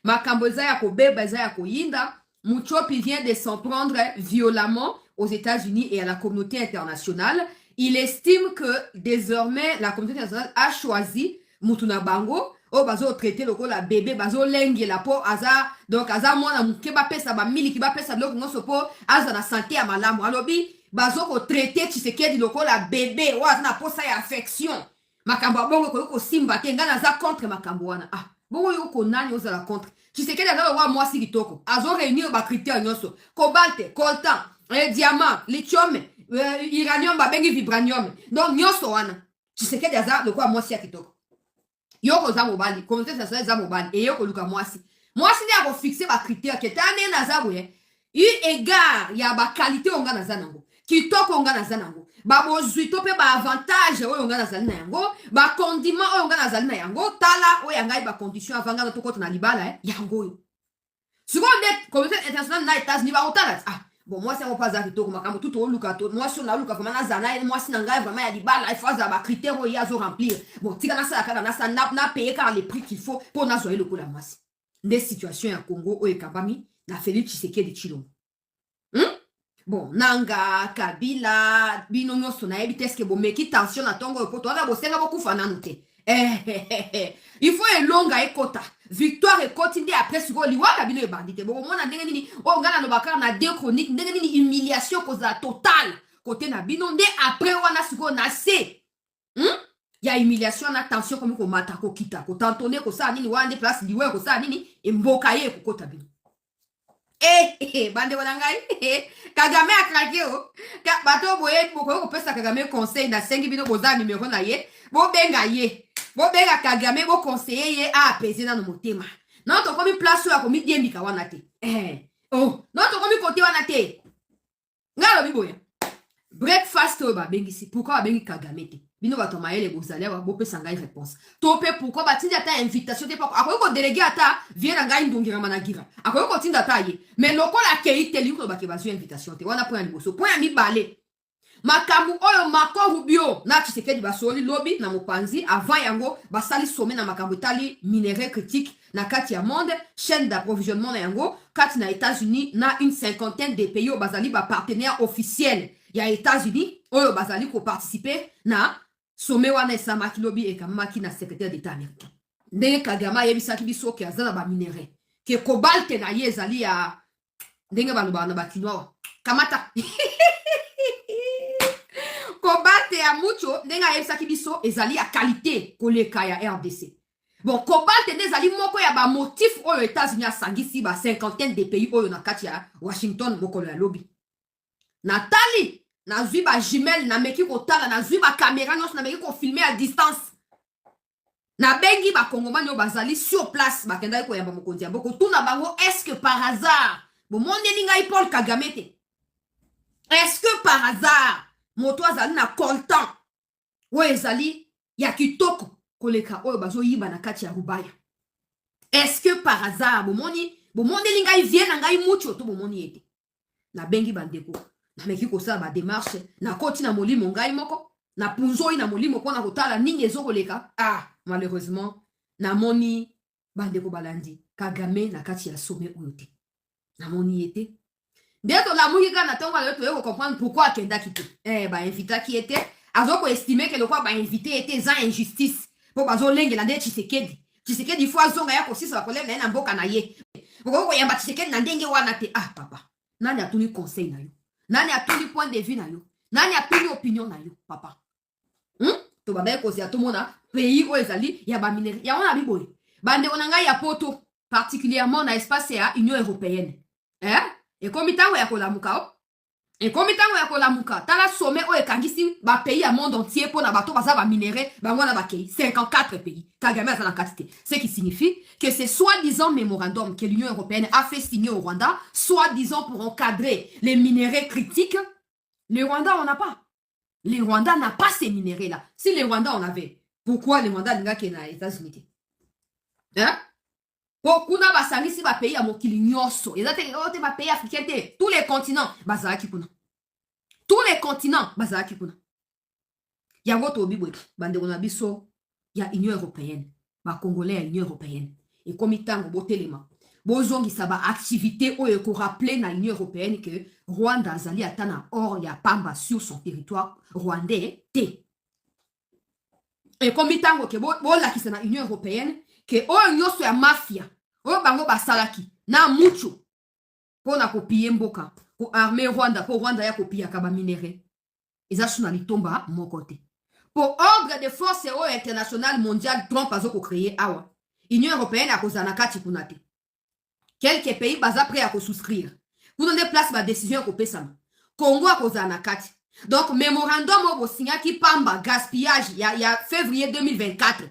makambo eza ya kobeba eza ya koyinda. Muchopi vient de s'en prendre violemment aux États-Unis et à la communauté internationale. Il estime que désormais la communauté internationale a choisi Mutuna Bango o bazo traité loko la bébé bazo lengi la po aza donc aza mwana muke ba pesa ba miliki ba pesa loko ngoso po aza na santé ya malamu alobi bazo ko traité Tshisekedi loko la bébé o aza na posa ya affection makambo bongo ko simba te ngana za contre makambo wana ah bongo yoko nani oza la contre Tshisekedi aza wa mwasi kitoko azo réunir ba critères nyonso cobalt coltan diamant lithium uranium babengi vibranium donc nyonso wana Tshisekedi aza lokwa mwasi ya kitoko yoko za mobali communauté internationale za mobali et yoko luka mwasi mwasi ne ako fixer ba critères ke tane na za boye eu égard ya ba qualité onga na za nango kitoko onga na za nango ba bozwi to pe ba avantage oyo onga na za na yango ba condiment oyo onga na za na yango tala oyo ngai ba condition avanga na to kota na libala yango yo seconde communauté internationale na États-Unis ba otala ah bon moi c'est mon pas kitoko makambo tout au luka to moi sur na luka vraiment na zana moi si ngai vraiment ya libala il faut za ba critères oyo yazo remplir bon tika na sa kana na sa na payer car les prix qu'il faut pour na zoyer le ko la mwasi des situations ya Congo oyo kabami na Félix Tshisekedi Tshilombo bon nanga Kabila bino nyonso na yebi teske bo meki tension na tongo oyo poto wana bosenga bokufa nanu te il faut elonga ekota victoire ekoti nde après siko liwaka bino ebandi te bokomona ndenge nini oyo ngai nalobaka na deux chroniques ndenge nini humiliation kozala totale kote na bino nde après wana sikoyo na se ya humiliation na tension komi komata kokita kotantone kosala nini wana nde place liwe kosala nini emboka ye ekokota bino bande wana ngai Kagame akrake o bato boye bokoyo kopesa Kagame conseil na sengi bino boza numero na ye bobenga Kagame bo conseiller ye a apaiser nano motema non to komi place ya komi diembika wana te non to komi kote wana te ngalo biboya breakfast oyo babengisi pourquoi babengi Kagame te bino bato mayele bozali awa bopesa ngai réponse to pe pourquoi batindi ata invitation te pako akoki kodélege ata vie na ngai ndongirama na gira akoki kotinda ata ye mais lokola akei te lingi lobaki bazwi invitation te wana po ya liboso po ya mibale makambo oyo Marco Rubio na Tshisekedi basoli lobi na mopanzi avant yango basali sommet na makambo etali minerai critique na kati ya monde chaîne d'approvisionnement na yango kati na États-Unis na une cinquantaine de pays oyo bazali ba partenaires officiels ya États-Unis oyo bazali ko participer na sommet wana esamaki lobi ekamamaki na secrétaire d'état américain ndenge Kagame ayebisaki biso ke aza na ba minerai ke cobalt na ye ezali ya ndenge balobaka na bakinois kamata cobalt ya mucho ndenge ayebisaki biso ezali ya qualité koleka ya RDC bon cobalt nde ezali moko ya bamotif oyo États-Unis asangisi ba cinquantaine de pays oyo na kati ya Washington mokolo ya lobi natali nazwi ba jumelle nameki kotala nazwi ba caméra nyonso nameki kofilme à distance nabengi bakongomani oyo bazali sur place bakendaki koyamba mokonzi ya mboka tuna bango est-ce que par hasard bomondeli ngai Paul Kagame te est-ce que par hasard moto azali na coltan oyo ezali ya kitoko koleka oyo bazoyiba na kati ya rubaya est-ce que par hasard bomondeli ngai vie na ngai mucho to bomoni ete nabengi bandeko nameki kosala ba démarche nakoti na molimo ngai moko na punzoi na molimo mpona kotala nini ezokoleka malheureusement namoni bandeko balandi Kagame na kati ya sommet oyo te namoni ye te nde tolamuki kaka na ntongo aloyo toye kocomprendre pourquoi akendaki te bainvitaki ye te azokoestime ke lokwa bainvite ye te eza injustice mpo bazolengela nde Tshisekedi fo azonga ya kosisa bakoleme na ye na mboka na ye bokoki koyamba Tshisekedi na ndenge wana te papa nani atuni conseil na yo nani atuni point de vue na yo nani atuni opinion na yo papa tobandaki kozela tomona pays oyo ezali ya baminere yango na biboye bandeko na ngai ya poto particulièrement na espace ya Union européenne ekomi ntango ya kolamuka tala sommet oyo ekangisi bapays ya monde entier mpona bato baza baminere bango wana bakei 54 pays Kagame aza na kati te ce qui signifie que c'est soi-disant mémorandum que l'Union européenne a fait signer au Rwanda soi-disant pour encadrer les minéraux critiques. Le Rwanda on n'a pas. Le Rwanda n'a pas ces minéraux là. Si le Rwanda on avait, pourquoi le Rwanda n'a qu'à les États-Unis? Kuna basangisi ba pays ya mokili nyonso ezate ote ba pays africain te tous les continents bazalaki kuna tous les continents bazalaki kuna yango to bibwe bandeko na biso ya Union européenne ba congolais ya Union européenne et comme tango botelema bozongi saba activité oyo ko rappeler na l'Union européenne que Rwanda azali atana or ya pamba sur son territoire rwandais te. Et comme itango ke bo la ki na Union européenne que oyo nyoso ya mafia oyo bango basalaki na mucho pona kopie mboka ko armée Rwanda po Rwanda ya kopia ka ba minéraux eza suna litomba moko te. Pour ordre de force internationale mondiale Trump azoko créer awa Union européenne a kozana kati kuna te. Quelques pays baza prêt à souscrire. Vous donnez place ma décision ko pesama. Congo a kozana kati. Donc mémorandum au signa qui pamba gaspillage il y a février 2024.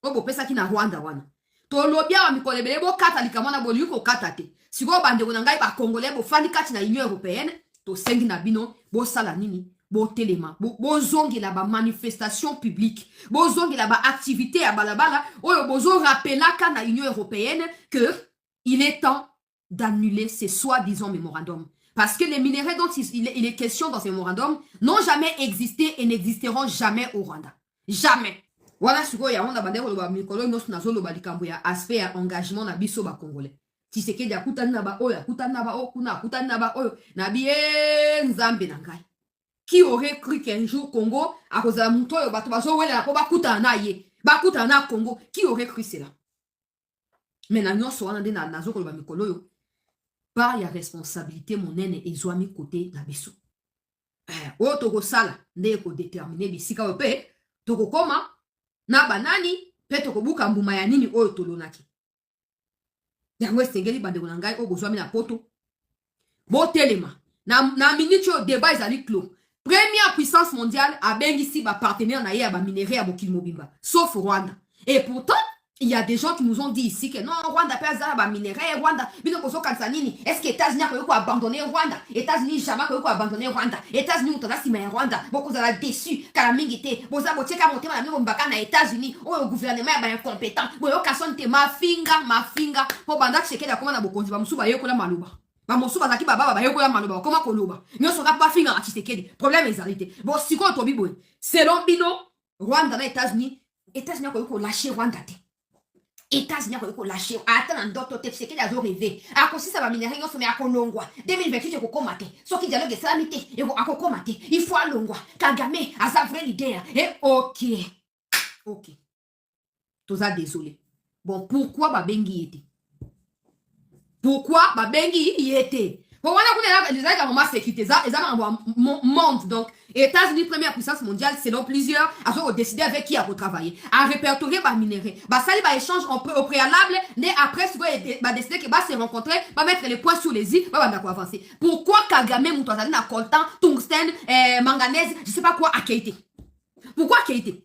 Obo pesa ki na Rwanda wana. To lobia wa mikolebele bo kata likamana bo luko kata te. Siko bande ngai ba congolais bo fandi kati na Union européenne to sengi na bino bo sala nini bo telema bo zongi la ba manifestation publique bo zongi la ba activité à balabala oyo bozo rappelaka na Union européenne que il est temps d'annuler ces soi-disant mémorandums. Parce que les minéraux dont il est question dans ces mémorandums n'ont jamais existé et n'existeront jamais au Rwanda. Jamais. Voilà ce qu'on y a. On a bandé le mikolo nos nazo lo balikambo ya aspect ya engagement na biso ba congolais. Tshisekedi akutana na ba oyo akutana na ba okuna akutana na ba oyo na bien nzambe na ngai. Qui aurait cru qu'un jour Congo a cause la muto yo bato bazo wela ko bakutana na ye. Bakutana na Congo. Qui aurait cru cela? Mais na nyonso wana de na nazo ko ba mikolo yo. Par ya responsabilité monene ezwami côté na biso. Oyo toko sala nde ko déterminer bisika ope toko koma na banani pe toko buka mbuma ya nini oyo tolonaki. Yango esengeli bandeko na ngai oyo bozwami na poto. Bo telema na minute yo débat ezali clos. Première puissance mondiale a bengisi ba partenaire na ye ya ba minéraux ya bokili mobimba sauf Rwanda. Et pourtant il y a des gens qui nous ont dit ici que non, Rwanda peut avoir des minéraux, Rwanda, est-ce que les États-Unis ont abandonné Rwanda? Les États-Unis jamais ont abandonné Rwanda. Les États-Unis ont abandonné Rwanda. Beaucoup de gens déçus, car la mingité, vous avez monté à la États-Unis, ou le gouvernement est incompétent. Vous avez cassé ma finger, pour banda que c'est que la commande a beaucoup de gens, ba yokola maluba. Ba mosu bazaki baba ba yokola maluba. Comment koloba? Nous sera pas finger à Tshisekedi. Problème est arrêté. Bon, si quoi to bibo. Selon Bino, Rwanda na États-Unis ont lâché Rwanda. États-Unis ont lâché. Attends, d'autres textes qui ont rêvé. À cause ça va minérer, on se met à Kolongwa. 2028, il faut commater. Ce qui dialogue de salamité, il faut commater. Il faut à Longwa. Kagame a sa vraie idée. Et ok. Tout ça, désolé. Bon, pourquoi Babengi était? Pourquoi Babengi y était? Pour moi, les États-Unis sécurité, monde. Donc, États-Unis, première puissance mondiale, selon plusieurs, ont décidé avec qui à travailler. À répertorier par minéraux. Ça, il échange au préalable, mais après, si vous décider que se rencontrer, va mettre les points sur les i, va avancer. Pourquoi Kagame, Moutouazali, na coltan, tungstène, manganèse, je sais pas quoi, à Keïté? Pourquoi Keïté?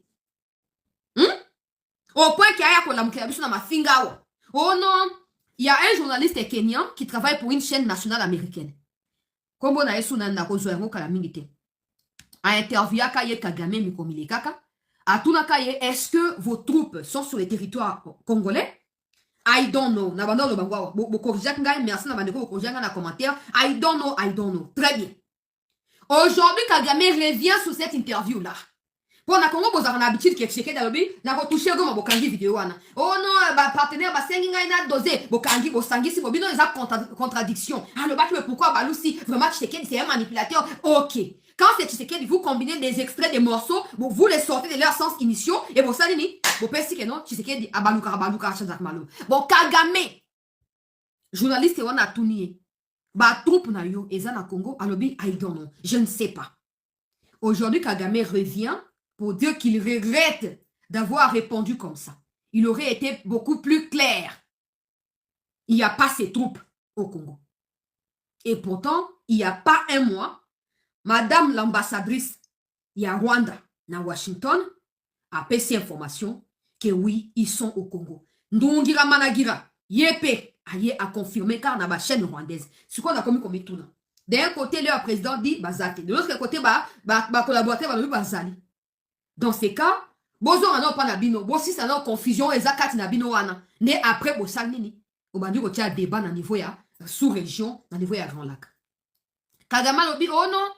Au point qu'il y a la mouké, dans ma finga. Oh non! Il y a un journaliste kenyan qui travaille pour une chaîne nationale américaine. Comme on a interviewé Kaye Kagame Mikomile Kaka. A Tunakaye, est-ce que vos troupes sont sur le territoire congolais? I don't know. Nabando le bangwa. Merci Nabando na commentaire. I don't know. Très bien. Aujourd'hui, Kagame revient sur cette interview-là. Pour na Congo, vous avez l'habitude que cheke d'alobi, na ko toucher go bokangi vidéo wana. Oh non, ba partenaire ba sengi ngai na dosé, bokangi bosangi si bobino les contradiction. Ah le bac mais pourquoi Balusi vraiment cheke c'est un manipulateur. OK. Quand c'est cheke vous combinez des extraits des morceaux, vous les sortez de leur sens initiaux et vous salini, vous pensez que non, cheke abaluka chanzak malo. Bon Kagame journaliste wana tunié. Ba troupe na yo eza na Congo, alobi I don't know, je ne sais pas. Aujourd'hui Kagame revient pour dire qu'il regrette d'avoir répondu comme ça. Il aurait été beaucoup plus clair. Il n'y a pas ces troupes au Congo. Et pourtant, il n'y a pas un mois, Madame l'ambassadrice, il y a Rwanda, na Washington, a passé information que oui, ils sont au Congo. Ndungira Managira, Yepe, a confirmé car on a ma chaîne rwandaise. C'est quoi on a commis comme tout là? D'un côté, le président dit Bazate. De l'autre côté, collaborateur va le Bazali. Dans ces cas, bozo ana pas na bino, bosi ça na confusion ezakati na bino wana. Ne après bosal nini? Obandi ko tia débat na niveau ya sous-région, na niveau ya Grand Lac. Kagame lobi oh non,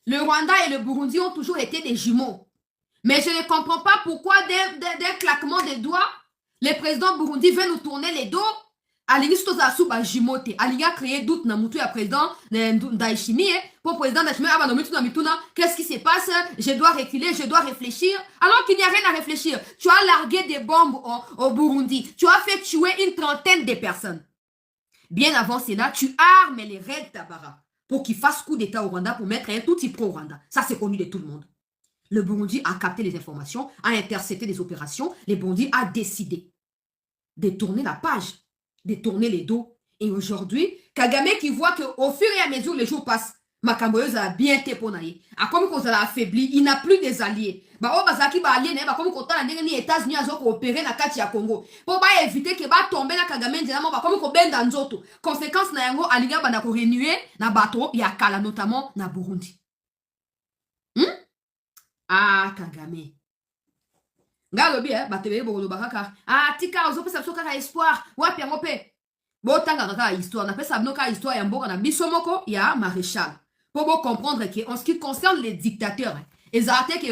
le Rwanda et le Burundi ont toujours été des jumeaux. Mais je ne comprends pas pourquoi d'un claquement des doigts, le président Burundi veut nous tourner les dos alingi soto za suba jimote alingi a créé doute na mutu ya président Ndayishimiye pour président Ndayishimiye aba no mituna mituna qu'est-ce qui se passe, je dois reculer, je dois réfléchir alors qu'il n'y a rien à réfléchir. Tu as largué des bombes au Burundi, tu as fait tuer une trentaine de personnes. Bien avant cela, tu armes les Red Tabara pour qu'ils fassent coup d'état au Rwanda pour mettre un tout petit pro au Rwanda. Ça c'est connu de tout le monde. Le Burundi a capté les informations, a intercepté des opérations, le Burundi a décidé de tourner la page, de tourner les dos. Et aujourd'hui, Kagame qui voit qu'au fur et à mesure les jours passent, Makamboyo a bien été ponaye. A comme qu'on a affaibli, il n'a plus des alliés. Bah oh bazaki ba allié ne ba comme qu'on t'a ni États-Unis azo coopérer na kati ya Congo. Pour ba éviter que ba tomber na Kagame ndinamo ba comme qu'on benda nzoto. Conséquence na yango alinga ba na ko renouer na bateau ya kala notamment na Burundi. Ah Kagame. Ngalobi batebe bolo bakaka. Ah tika ozo pesa kaka espoir. Wapi yango pe. Bo tanga kaka histoire na pesa mnoka histoire ya mboka na bisomoko ya maréchal. Pour vous comprendre qu'en ce qui concerne les dictateurs, ils ont été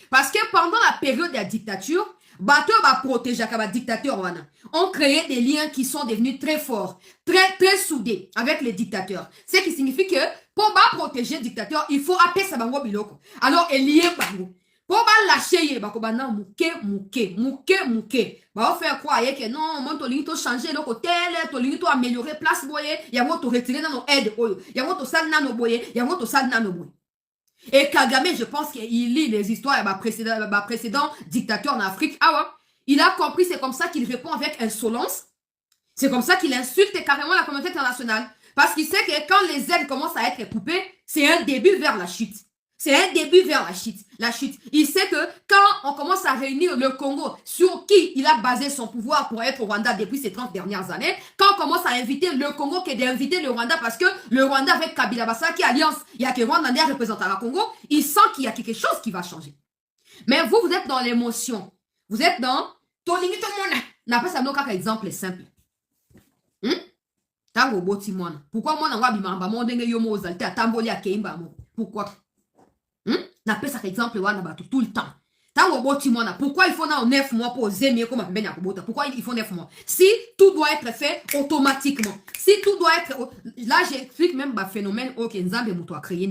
parce que pendant la période de la dictature, bateau va protéger les dictateurs. On créé des liens qui sont devenus très forts, très soudés avec les dictateurs. Ce qui signifie que pour protéger les dictateurs, il faut appeler ça bango biloko. Alors, il y a bango. Pour lâcher, mouké. Bah, on fait croire que non, mon tolini to changer le côté, tolini to améliorer place boye, y'a to retirer dans nos aides, y'a to sal nano boye, y'a to sal nano boye. Et Kagame, je pense qu'il lit les histoires de précédent dictateur en Afrique. Ah ouais, il a compris, c'est comme ça qu'il répond avec insolence. C'est comme ça qu'il insulte carrément la communauté internationale. Parce qu'il sait que quand les aides commencent à être coupées, c'est un début vers la chute. C'est un début vers la chute. Il sait que quand on commence à réunir le Congo, sur qui il a basé son pouvoir pour être au Rwanda depuis ces 30 dernières années, quand on commence à inviter le Congo que d'inviter le Rwanda, parce que le Rwanda avec Kabila Bassa, qui alliance, il y a que Rwanda représentant le Congo, il sent qu'il y a quelque chose qui va changer. Mais vous êtes dans l'émotion. Vous êtes dans... N'a pas ça, non, qu'un exemple simple. Pourquoi moi, pourquoi n'a pas cet exemple tout le temps. Pourquoi il faut 9 mois pour zémer comme pourquoi il faut 9 mois? Si tout doit être fait automatiquement, si tout doit être... Là, j'explique même le phénomène que Nzambe Moutou a créé.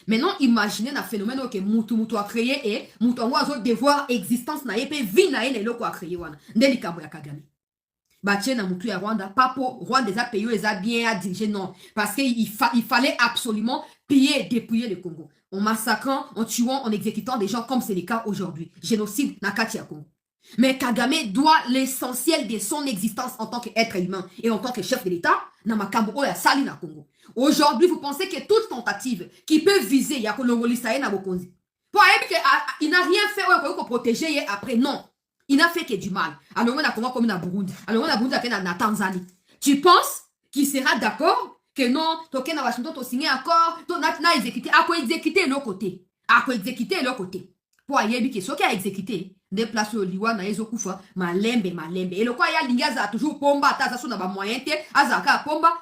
Maintenant, imaginez le phénomène que Moutou a créé et Moutou a devoir existence na yepe vie na ele loko a créé. Ndeli Kabo ya Kagame. Baché na Moutou ya Rwanda, pas pour Rwanda les a payés, les a bien dirigés, non. Parce qu'il fallait absolument piller et dépouiller le Congo. En massacrant, en tuant, en exécutant des gens comme c'est le cas aujourd'hui. Génocide na kati ya Congo. Mais Kagame doit l'essentiel de son existence en tant qu'être humain et en tant que chef de l'État, na makambo oya sali na Congo. Aujourd'hui, vous pensez que toute tentative qui peut viser ya kolongolisa na bokonzi. Pour il n'a rien fait pour protéger après, non. Il n'a fait que du mal. Alors, on a comme na Burundi. Alors, on a Burundi na Tanzanie. Tu penses qu'il sera d'accord que non, toke na Washington, to signé encore, to na exécuté, à quoi exécuter l'autre côté. À quoi exécuter l'autre côté. Pour ayebi que ce qui a exécuté, des places au liwa na ezo kufa, malembe. Et le quoi ya lingaza toujours pomba, ta sa na ba moyen te, azaka pomba,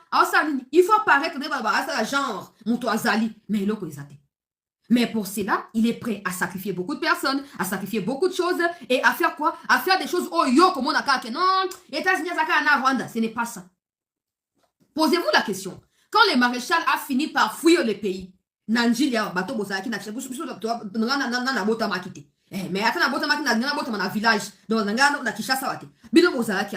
il faut paraître de ba genre, muto azali, mais l'autre ezate. Mais pour cela, il est prêt à sacrifier beaucoup de personnes, à sacrifier beaucoup de choses, et à faire quoi? À faire des choses, oh yo, comme on a qu'à que non, États-Unis, à Rwanda, ce n'est pas ça. Posez-vous la question. Quand le maréchal a fini par fuir le pays, Nanjilia, bateau Bozaki, n'a na bota makite. Mais attends, na bota makite, na bota na village, dans na Kishasa wate. Bino Bozaki.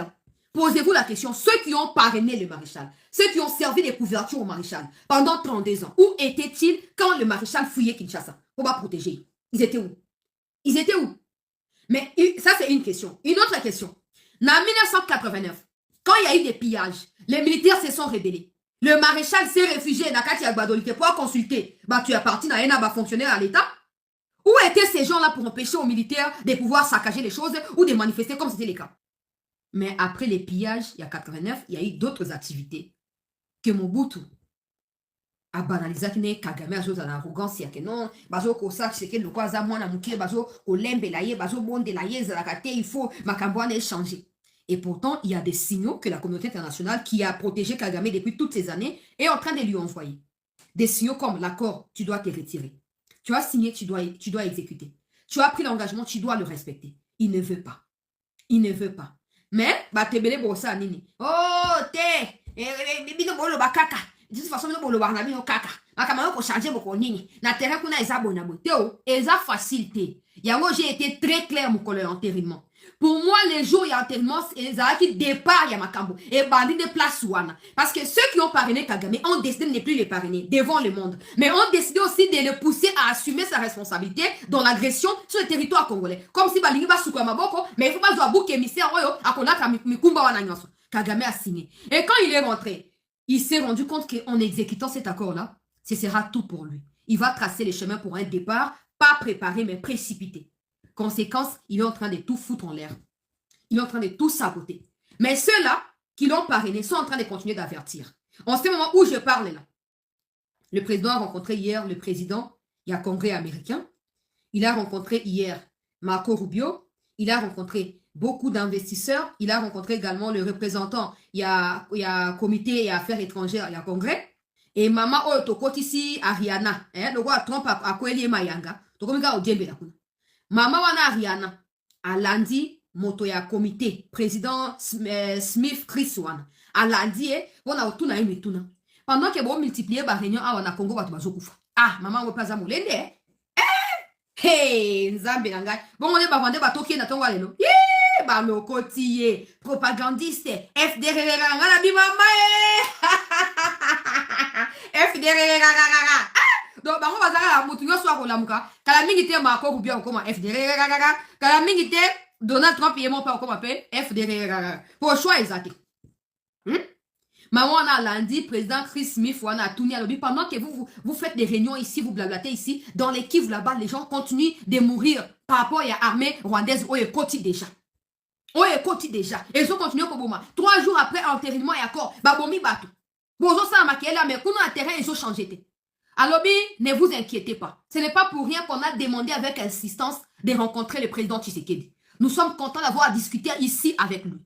Posez-vous la question, ceux qui ont parrainé le maréchal, ceux qui ont servi de couverture au maréchal pendant 32 ans, où étaient-ils quand le maréchal fouillait Kinshasa pour pas protéger? Ils étaient où? Ils étaient où? Mais ça, c'est une question. Une autre question. En 1989, quand il y a eu des pillages, les militaires se sont rebellés. Le maréchal s'est réfugié dans Kati Agbadolite pour consulter. Bah, tu es parti dans un fonctionnaire à l'État. Où étaient ces gens-là pour empêcher aux militaires de pouvoir saccager les choses ou de manifester comme c'était le cas? Mais après les pillages, il y a 89, il y a eu d'autres activités que Mobutu a banalisé, Kagame a joué dans l'arrogance, il y a que non, bazo kosak, c'est que le quoi za mwana muke, bazo olembe laye, bazo bonde laye, zalakate, il faut makambouane échanger. Et pourtant, il y a des signaux que la communauté internationale qui a protégé Kagame depuis toutes ces années est en train de lui envoyer. Des signaux comme l'accord, tu dois te retirer. Tu as signé, tu dois exécuter. Tu as pris l'engagement, tu dois le respecter. Il ne veut pas. Il ne veut pas. Mais, bah, tebele bossa nini. Oh, bino bolo ba kaka. De toute façon, bino bolo ba na bino kaka. Makamano ko changer boko nini. Na terrain kuna eza bona bo. Teo, eza facilité. Yango, j'ai été très clair, mon collègue, enterrement. Pour moi, les jours, il y a enterrement, eza qui départ, il y a makambo. Et bandi de place ouana. Parce que ceux qui ont parrainé Kagame ont décidé de ne plus les parrainer devant le monde. Mais ont décidé aussi de le pousser à assumer sa responsabilité dans l'agression sur le territoire congolais. Comme si balingi ba soukwa maboko, mais il faut pas jouer bouc émissaire, oyo, akonaka mikumba wana nyonso. Kagame a signé. Et quand il est rentré, il s'est rendu compte qu'en exécutant cet accord-là, ce sera tout pour lui. Il va tracer les chemins pour un départ, pas préparé, mais précipité. Conséquence, il est en train de tout foutre en l'air. Il est en train de tout saboter. Mais ceux-là qui l'ont parrainé sont en train de continuer d'avertir. En ce moment où je parle là, le président a rencontré hier le président, il y a un congrès américain. Il a rencontré hier Marco Rubio. Il a rencontré beaucoup d'investisseurs. Il a rencontré également le représentant. Il y a un comité et affaires étrangères, il y a un congrès. Et maman Otokot ici, Ariana. Le roi Trump a Koeli et Mayanga. Maman wana Ariana. A lundi, moto ya comité. Président Smith Chris Wan. A lundi, on a tout na tuna. Pendant que bon multiplier ba réunion a wana Congo batu bazokufa. Ah, maman on pas amolende. Hey, nzambe na ngai. Bon, on est bavande batoki na tongo alelo. Yee, ba lokotiye. Propagandiste. FDR ngana bi mama FDR donc bango bazaka mutu yo swa ko lamuka. Kala mingi te Marco Rubio ko ma FDR kala mingi te Donald Trump yemo pa ko ma pe FDR. Pour choix exact. Maman a lundi, président Chris Smith, wana Touni Alobi, pendant que vous faites des réunions ici, vous blablatez ici, dans les Kivu là-bas, les gens continuent de mourir par rapport à l'armée rwandaise, où est côté déjà. Où est côté déjà. Et ils ont continué comme moi. 3 jours après, enterrement et accord, babomi batou. Bonjour, ça m'a là, mais quand on a terrain, ils ont changé. Alobi, ne vous inquiétez pas. Ce n'est pas pour rien qu'on a demandé avec insistance de rencontrer le président Tshisekedi. Nous sommes contents d'avoir discuté ici avec lui.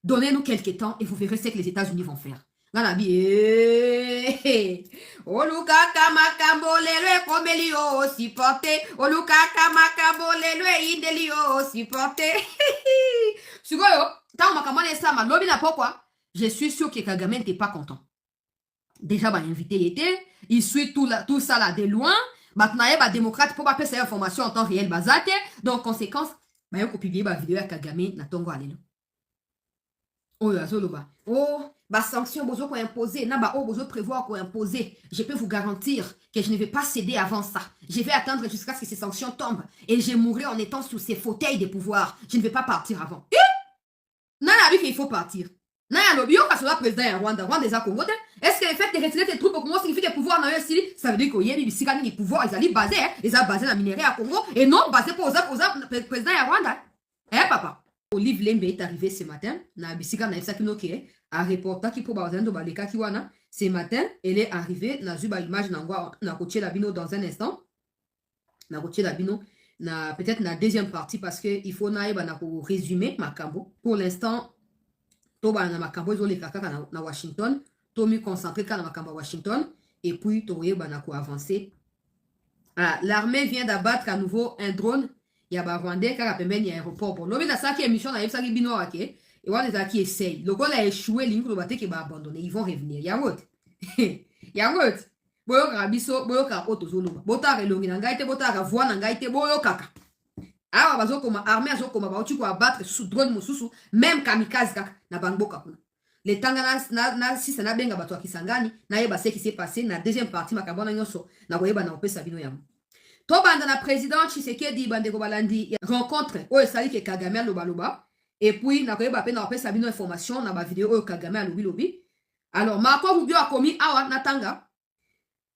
Donnez-nous quelques temps et vous verrez ce que les États-Unis vont faire. Nganabi olukaka makambo lelo ekomelio supporté olukaka makambo lelo indelio supporté sikoyo tant makambo na ma lobi na pourquoi je suis sûr que Kagame n'était pas content. Déjà ba invité était, il suit tout ça là de loin, maintenant ba démocrate pour pas passer information en temps réel bazate, donc conséquence ba yo publier ba vidéo à Kagame na tongo alelo. Oh azoloba. Oh bah sanction bozo ko imposer na ba o bozo prévoir ko imposer, je peux vous garantir que je ne vais pas céder avant ça. Je vais attendre jusqu'à ce que ces sanctions tombent et je mourrai en étant sous ces fauteuils de pouvoir. Je ne vais pas partir avant. Nana dit qu'il faut partir. Nana lobi yo kasola président ya Rwanda, Rwanda eza Congo. Est-ce que le fait de retirer tes troupes au Congo signifie que pouvoir na yo sili, ça veut dire que yebi bisika ni pouvoir ils allaient basé, ils a basé na minerai à Congo et non basé pour aux président ya Rwanda. Papa. Olive Lembe est arrivé ce matin. Na bisika na isa kino ke a reporter qui pour bazendo baleka ki wana. Ce matin, elle est arrivée na zuba image na kotie la bino dans un instant. Na kotie la bino na peut-être na deuxième partie parce que il faut na ba na ko résumer makambo. Pour l'instant, to ba na makambo zo le kaka na Washington, to mi concentrer ka na makambo Washington et puis to ba na ko avancer. Ah, l'armée vient d'abattre à nouveau un drone. Il y a Rwandais qui a pembeni aéroport pour l'objet de ça qui émission na yebsa ki bino ake et wanda za qui essaye le gars a échoué ligne pour battre qui va abandonner, ils vont revenir yangot boyo rabiso boyo ka otozolo bota relongi na ngai te bota ka voix na ngai te boyo kaka awa bazo koma armée azo koma ba uti ko abattre sous drone mususu même kamikaze kaka na bangboka kuna le tanga na si ça na benga bato akisangani na yeba ce qui s'est passé na deuxième partie makabona nyoso na koyeba na opesa bino yamo. Tobanda na président Tshisekedi bandeko balandi rencontre oyo sali ke Kagame loba et puis na koyeba pe na opesa bino information na ba vidéo oyo Kagame lobi. Alors Marco Rubio a commis awa natanga.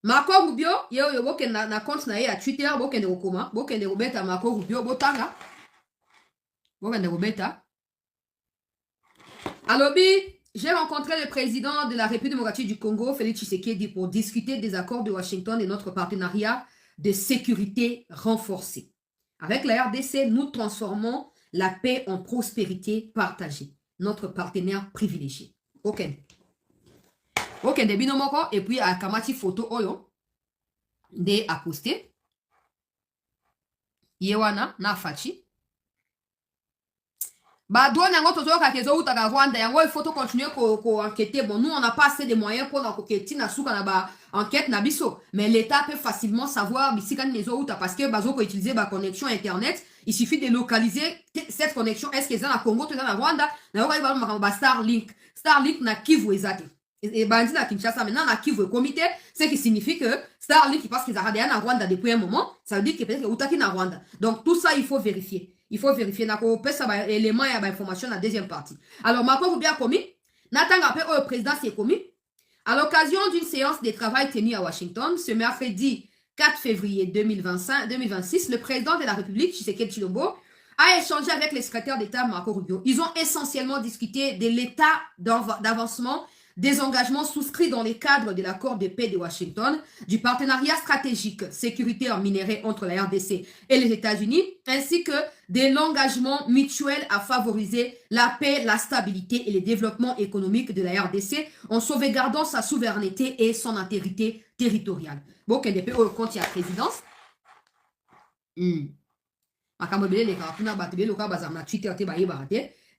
Marco Rubio yo boke na compte na ye à Twitter boke ndeko koma boke ndeko beta Marco Rubio botanga. Boke ndeko beta. Alobi, j'ai rencontré le président de la République démocratique du Congo, Félix Tshisekedi, pour discuter des accords de Washington et notre partenariat de sécurité renforcée. Avec la RDC, nous transformons la paix en prospérité partagée. Notre partenaire privilégié. Ok. Ok, de binomoko, et puis à Kamati photo oyo, de aposté. Yewana, na fachi. Bah, douane yango tozo kakezo ou taga Rwanda yango il faut continuer ko enquêter. Bon, nous on n'a pas assez de moyens pour enquêter na souka na ba enquête na biso. Mais l'État peut facilement savoir bisi kan nezo ou ta parce que bazo ko utiliser ba connexion internet. Il suffit de localiser cette connexion. Est-ce que c'est na Congo, c'est na Rwanda? Na yoka ba Starlink. Starlink na Kivu ezate. Et bandi na Kinshasa maintenant na Kivu comité, ce qui signifie que Starlink parce qu'ils arrêtent na Rwanda depuis un moment, ça veut dire que peut-être que utaki na Rwanda. Donc tout ça il faut vérifier. Il faut vérifier nako pesa ba élément ya ba information la deuxième partie. Alors Macron bien commis, natanga pe au président c'est commis à l'occasion d'une séance de travail tenue à Washington ce mercredi 4 février 2026, le président de la République Tshisekedi Tshilombo a échangé avec le secrétaire d'État Marco Rubio. Ils ont essentiellement discuté de l'état d'avancement des engagements souscrits dans le cadre de l'accord de paix de Washington, du partenariat stratégique sécuritaire minéré entre la RDC et les États-Unis, ainsi que de l'engagement mutuel à favoriser la paix, la stabilité et le développement économique de la RDC en sauvegardant sa souveraineté et son intégrité territoriale. Bon, qu'elle est au compte de la présidence.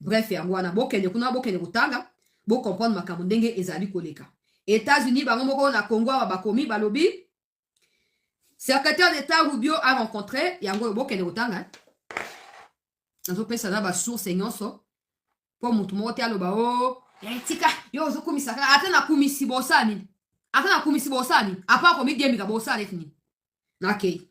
Bref, bon comprendre makambo ndenge ezali koleka. États-Unis bango moko na Congo bakomi balobi secrétaire d'État Rubio a rencontré yango bokende kotanga nazo pesa na ba source nyonso po mutu moko te aloba o tika yo ozokumisa ata na kumisi bosani apa komi diemika bosani fini nakei.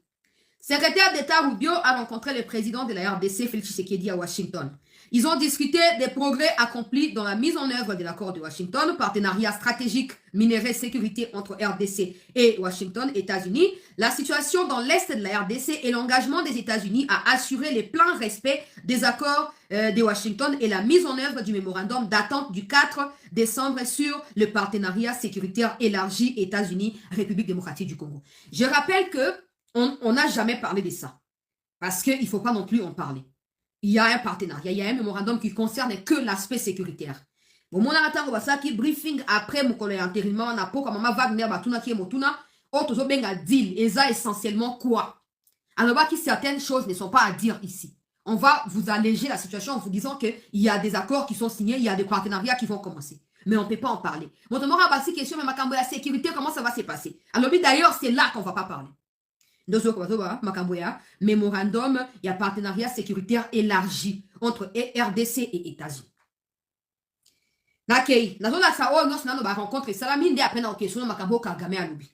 Secrétaire d'État Rubio a rencontré le président de la RDC, Félix Tshisekedi, à Washington. Ils ont discuté des progrès accomplis dans la mise en œuvre de l'accord de Washington, partenariat stratégique minéré sécurité entre RDC et Washington, États-Unis, la situation dans l'Est de la RDC et l'engagement des États-Unis à assurer le plein respect des accords de Washington et la mise en œuvre du mémorandum d'attente du 4 décembre sur le partenariat sécuritaire élargi États-Unis-République démocratique du Congo. Je rappelle que on n'a jamais parlé de ça. Parce qu'il ne faut pas non plus en parler. Il y a un partenariat, il y a un mémorandum qui concerne que l'aspect sécuritaire. Bon, mon attend qui briefing après mon collègue intérimaire na po comme Wagner batuna qui est motuna, auto benga deal et ça essentiellement quoi. Alors bah qui certaines choses ne sont pas à dire ici. On va vous alléger la situation en vous disant que il y a des accords qui sont signés, il y a des partenariats qui vont commencer. Mais on ne peut pas en parler. Mon question mais ma la sécurité comment ça va se passer. Alors d'ailleurs c'est là qu'on va pas parler. Mémorandum, il y a partenariat sécuritaire élargi entre RDC et États-Unis. Nakei, nazo la sao nos nano ba rencontre ça la mine après na question makambo Kagame alobi.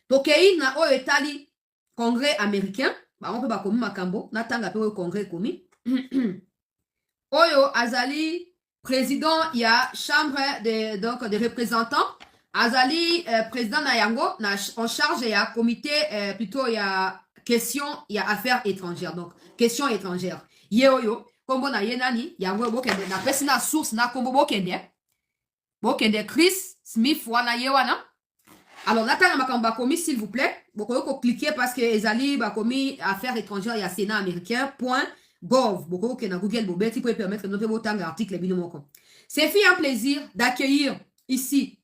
Tokei na o etali congrès américain, ba on peut ba komi makambo, na tanga pe o congrès komi. Oyo azali président il y a chambre de représentants. Azali président na yango en charge il y a comité plutôt il y a question il y a affaires étrangères donc questions étrangères yeoyo kombo na yenani yango bokende na pesi na source na kombo bokende Chris Smith wana yewana. Alors natanga makamba komi s'il vous plaît boko cliquer parce que ezali ba komi affaires étrangères il y a Sénat américain.gov boko ke na Google bobeti pour permettre de noter un article binomoko. C'est un plaisir d'accueillir ici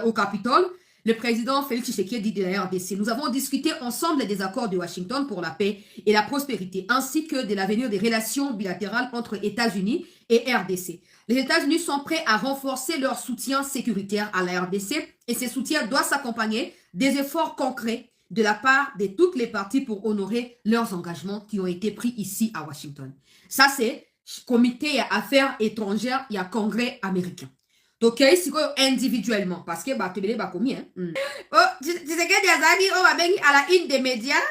au Capitole, le président Félix Tshisekedi de la RDC. Nous avons discuté ensemble des accords de Washington pour la paix et la prospérité, ainsi que de l'avenir des relations bilatérales entre États-Unis et RDC. Les États-Unis sont prêts à renforcer leur soutien sécuritaire à la RDC et ce soutien doit s'accompagner des efforts concrets de la part de toutes les parties pour honorer leurs engagements qui ont été pris ici à Washington. Ça, c'est comité affaires étrangères, il y a congrès américain. Donc, ici, individuellement, parce que tu es commis. Oh, tu sais que Diazani, on va venir à la une des médias.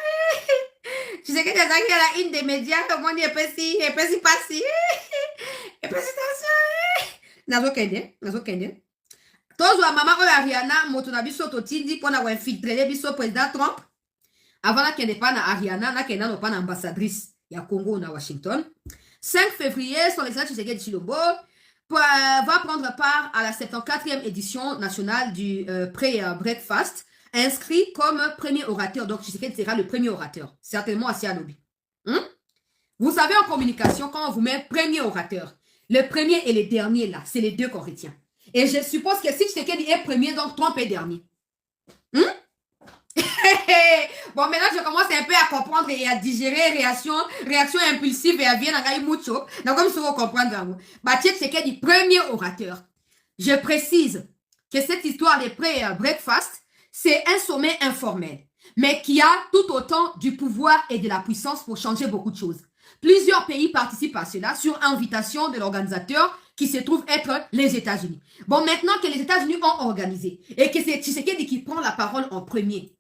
Tu sais que Diazani à la une des médias, comment on est passé, et passé, passé. Et passé, nazo kende. Tozo a maman Ariana, motona biso totindi, pour na infiltrer biso président Trump. Avant la kende pas na Ariana, na kende no pas na ambassadrice, ya Congo na Washington. 5 février, son excellence Tshisekedi Tshilombo va prendre part à la 74e édition nationale du Prayer Breakfast, inscrit comme premier orateur. Donc, Tshisekedi sera le premier orateur, certainement à Sialobi. Vous savez, en communication, quand on vous met premier orateur, le premier et le dernier, là, c'est les deux qu'on retient. Et je suppose que si Tshisekedi est premier, donc Trump est dernier. Bon, maintenant, je commence un peu à comprendre et à digérer réaction impulsive et à bien à mucho. Donc, comme ça, vous comprendre. Bachir Tshisekedi, premier orateur. Je précise que cette histoire des pré-breakfast, c'est un sommet informel, mais qui a tout autant du pouvoir et de la puissance pour changer beaucoup de choses. Plusieurs pays participent à cela sur invitation de l'organisateur qui se trouve être les États-Unis. Bon, maintenant que les États-Unis ont organisé et que c'est Tshisekedi qui prend la parole en premier,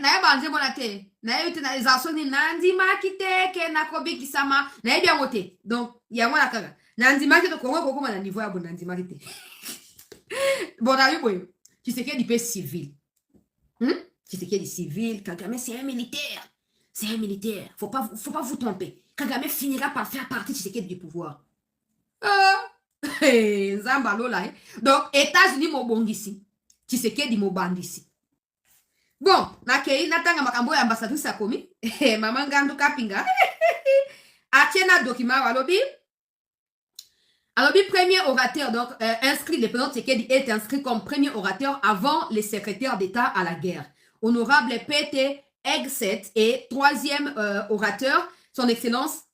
naye banze bona te naye te na ezasoni nandima kiteke nakobi kisama naye bien moté donc yango na kaka nandima kite kongo koko na niveau ya bon nandima kite bon na boyo Tshisekedi pe civil Tshisekedi civil Kagame c'est un militaire faut pas vous tromper Kagame finira par faire partie de Tshisekedi du pouvoir Nzamba lola donc États-Unis mobongisi Tshisekedi mobandisi. Bon, nakei natanga makambo ya ambassadrice akomi. Maman Ngandu Kapinga. Atiena document alobi. Alobi premier orateur donc inscrit le président Tshisekedi est inscrit comme premier orateur avant les secrétaires d'État à la guerre. Honorable P.T. Egset et troisième orateur son excellence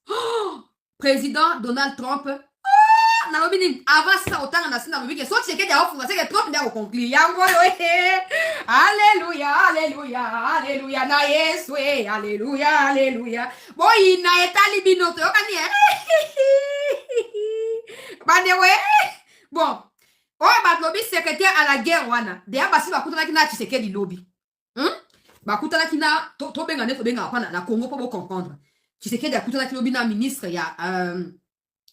président Donald Trump. Nalobini avant ça autant na sina lobi que so Tshisekedi a offert que Trump n'a conclu yango alléluia alléluia na Yesu alléluia boy na etali bino to kani banewe bon ba lobi secrétaire à la guerre wana de abasi bakutana kina Tshisekedi lobby bakutana kina to benga na Congo pour comprendre Tshisekedi akutana kina lobby na ministre ya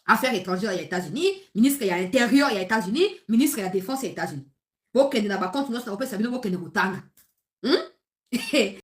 Affaires étrangères, il y a États-Unis. Ministre, il y a Intérieur, il y a États-Unis. Ministre, il y a Défense, il y a États-Unis. Bon, qu'il n'y a pas contre nous, ça va pas savoir qu'il y a